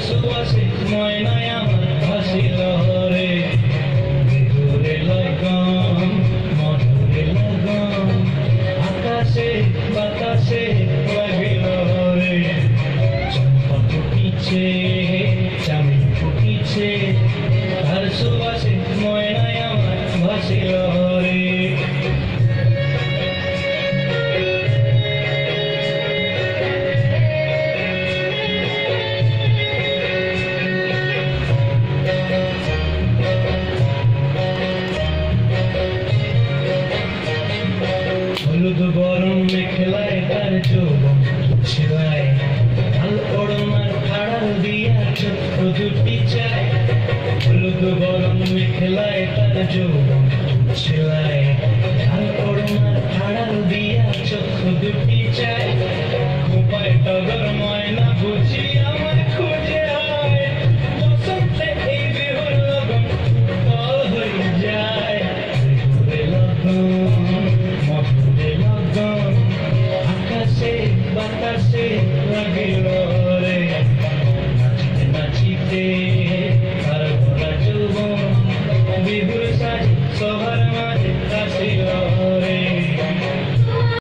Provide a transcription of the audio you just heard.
সুবাসে ময়নায় আমার ভাসিল রে ঘুরে লগন মধুরে লগন আকাশে বাতাসে লাগিল রে চম্পা ফুটিছে চামি ফুটিছে তার সুবাসে ময়নায় আমার ভাসিল রে হলুদ গরম মেখেলায় তার যৌবন ছিলায় লাল ওড়নার খাড়াল দিয়া ছোট্ট দুটি চায় হলুদ গরম মেখেলায় তার যৌবন ছিলায়